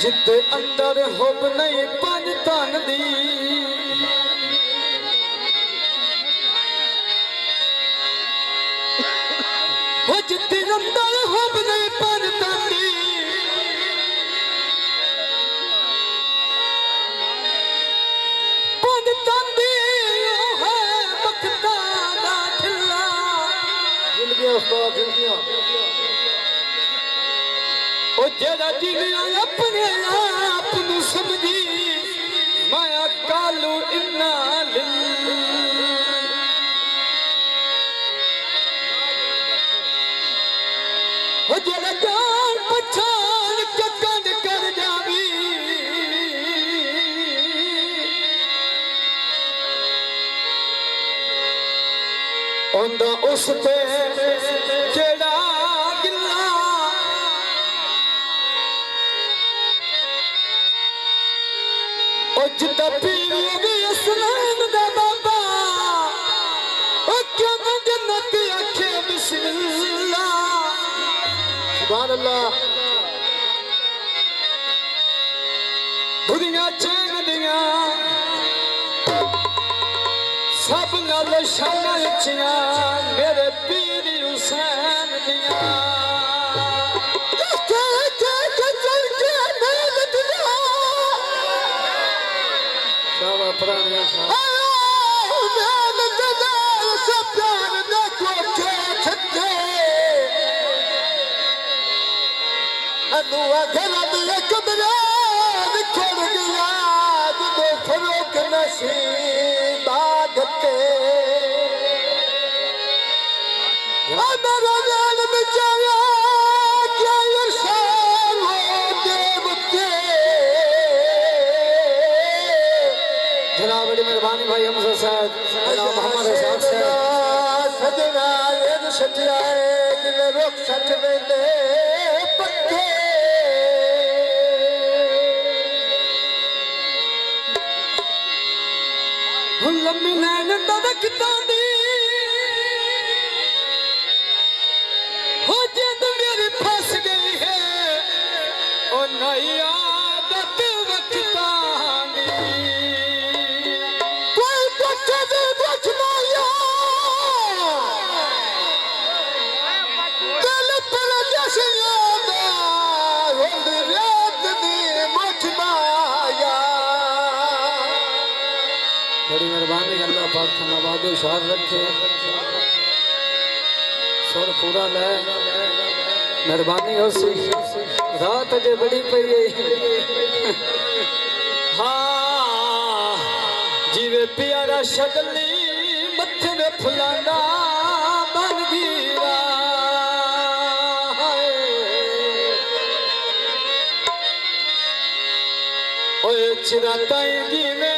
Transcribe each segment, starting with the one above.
जिते अंदर होब नहीं पन तन दी हो जिते अंदर होब नहीं पन तन दी पन तन दी है बखता दा ठिल्ला दिल गया उस्ताद दिल गया ओ जेड़ा दिल अपने आप नू समझी माया कालू इन्ना लिल ओ जेड़ा जान पछान के कंड कर जावी ओंदा उस पे जेड़ा जिदा पीर भी इस्लाम दा बाबा ओ क्यों ना जन्नत आखे बिस्मिल्लाह सुभान अल्लाह दुनिया चैन दिया सब नाल शाना उच्चियां मेरे पीर हुसैन दिया पुराने जनाब बड़ी मेहरबानी भाई हमजा साहब जनाब मोहम्मद साहब साहब सजना ये सजाए दिल रुख सच वेंदे पक्के हुन लम्मी नैन तड़कता दी हो जिंद मेरी फंस गई है ओ नई आदत वक्ता बड़ी मेहरबानी अल्लाह पाक नवादो शार रखे सुर पूरा ले मेहरबानी हो सी रात अजे बड़ी पई हाँ जीवे प्यारा शगली मथे में फुलाना बन गया ओए चिराताई जीवे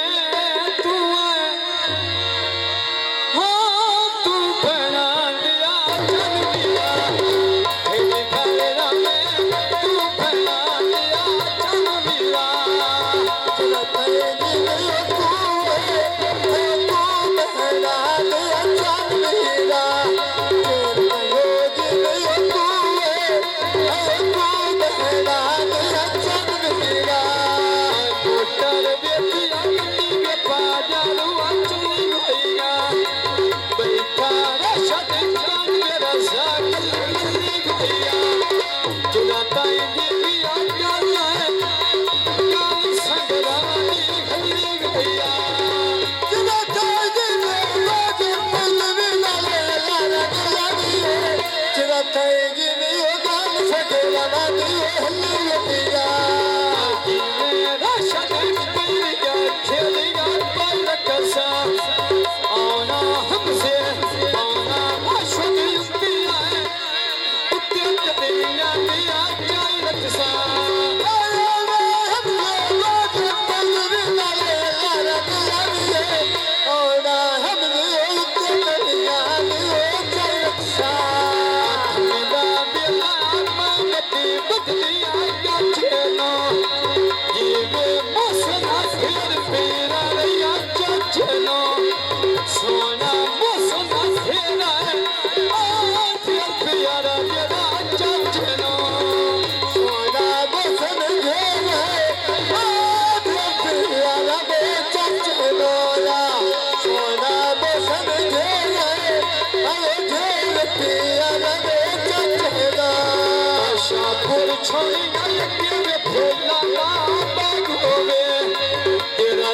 Hey,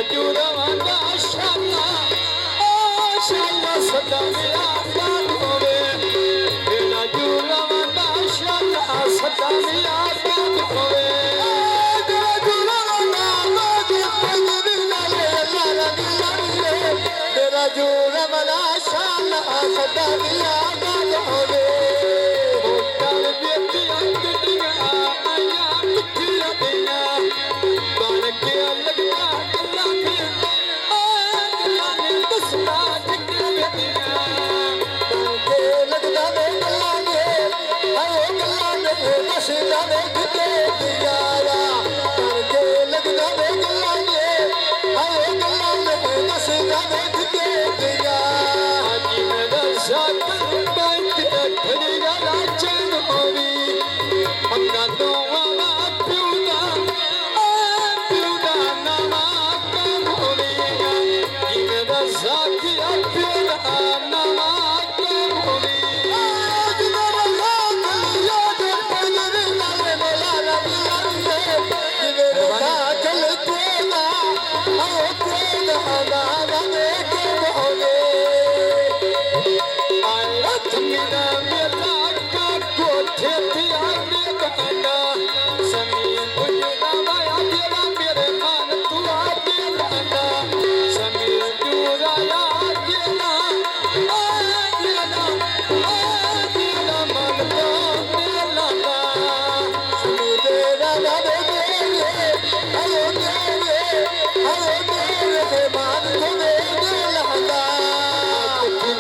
ਜੁਰਵਾਨਾ ਸ਼ਾਨਾ ਓ ਸ਼ਾਨਾ ਸਦਾ ਮੇਰਾ ਆਬਾਦ ਹੋਵੇ ਮੇਰਾ ਜੁਰਵਾਨਾ ਸ਼ਾਨਾ ਸਦਾ ਮੇਰਾ ਆਬਾਦ ਹੋਵੇ ਤੇਰਾ ਜੁਰਵਾਨਾ ਬਾਜੀ ਪੰਜਰੀ ਨਾਲੇ ਅੱਲਾ ਰੰਗ ਲਾਈਏ ਤੇਰਾ ਜੁਰਵਾਨਾ ਸ਼ਾਨਾ ਸਦਾ ਮੇਰਾ ਆਬਾਦ ਹੋਵੇ ਮੋਟਰ ਵੇਚੀਆਂ ਗੱਡੀਆਂ ਆਈਆਂ ਮਿੱਠੀਆਂ ਦੀਆਂ ਬਣ ਕੇ ਲੱਗਦਾ ਗੱਲਾਂ ਨੇ ਗੱਲਾਂ ਨੇ ਦੱਸਦਾ ਠੱਗੀਆਂ ਵੇਚੀਆਂ ਤੇ ਲੱਗਦਾ ਵੇ ਗੱਲਾਂ ਨੇ ਆਏ ਗੱਲਾਂ ਨੇ ਦੱਸਦਾ ਵੇ ਕਿਤੇ ਯਾਰਾ ਕਰਕੇ ਲੱਗਦਾ ਵੇ ਗੱਲਾਂ ਨੇ ਆਏ ਗੱਲਾਂ ਨੇ ਦੱਸਦਾ ਵੇ ਕਿਤੇ ਯਾਰਾ ਅੱਜ ਮੈਂ ਦੱਸਾਂ ਬੈਂਕ ਤੇ ਖੜੀਆਂ ਰਾਚਨ ਹੋਵੀ ਮੰਗਾ ਦੋਵਾਂ ਪਿਉਦਾ ਨਾਮਾ ਕੰਮ ਹੋਵੀਗਾ ਜਿਵੇਂ ਦੱਸਾਂ ਕਿ ਪਿਉਦਾ ਨਾਮਾ ਕੰਮ ਹੋਵੀ ਆਏ ਰੱਖ ਮੇਰਾ ਮੇਲਾ ਕਾ ਕੋਠੇ ਤੇ ਆਗੇ ਬਹਾਨਾ ਸਮੀ ਪੁੱਜਦਾ ਵਾਇਆ ਤੇਰਾ ਮੇਰੇ ਮਨ ਤੂੰ ਆਗੇ ਬਹਾਨਾ ਸਮੀ ਜੁਰਾਇਆ ਤੇਰਾ ਆਗੇ ਨਾ ਮਨ ਤੋਂ ਮੇਲਾ ਨਾ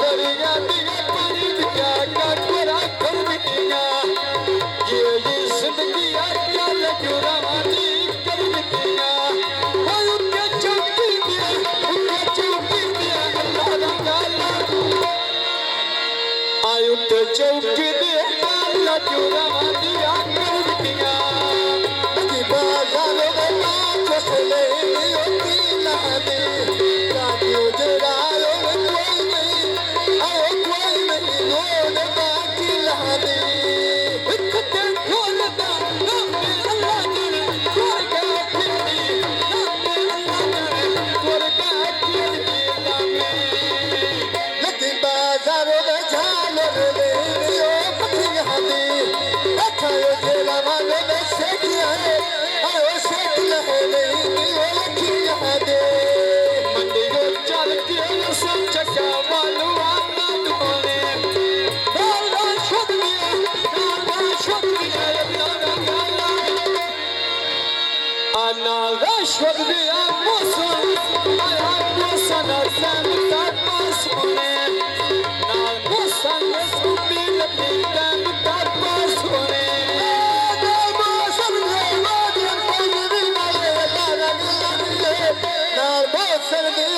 ਵਰੀਆਂ ਦੀਆਂ ਪਾਣੀ ਦੀਆਂ ਕਾਟਰਾ ਖਰਦੀਆਂ ਇਹ ਜ਼ਿੰਦਗੀ ਆ ਚੱਲ ਜੁਰਾਵਾਂ ਦੀ ਕਰਦੀਆਂ ਓਏ ਉੱਤੇ ਚੌਕੀ ਦੀਆਂ ਗੱਲਾਂ ਦਾ ਗਾਲਾ ਆਏ ਉੱਤੇ ਚੌਕੀ ਦੀਆਂ ਗੱਲਾਂ ਜੁਰਾਵਾਂ ਦੀਆਂ ਕਰਦੀਆਂ ਖੱਤੇ ਖੋਲਦਾ ਨਾਮੇ ਅੱਲਾ ਨੇ ਕੋਰਗਾ ਫਿਰਦੀ ਨਾਮੇ ਅੱਲਾ ਨੇ ਕੋਰਗਾ ਫਿਰਦੀ ਨਾਮੇ ਮੰਡੀਓ ਚੱਲ ਕੇ ਸਭ ਚੱਕਾ ਵਾਲੂ ਆਤਾ ਢੋਲੇ ਨਾਲ ਛੁੱਟੀਆਂ ਨਾਲ ਛੁੱਟੀਆਂ ਮੌਸਮ ਆਇਆ ਮੌਸਮ ਸੰਤਾ ਪਾਸ ਹੋਣੇ ਨਾਲ ਮੌਸਮ ਸੁਬੀ ਲੱਤੀ ਤਨ ਪਾਸ ਹੋਣੇ ਨਾਲ ਬਹੁਤ ਸਰਦੀ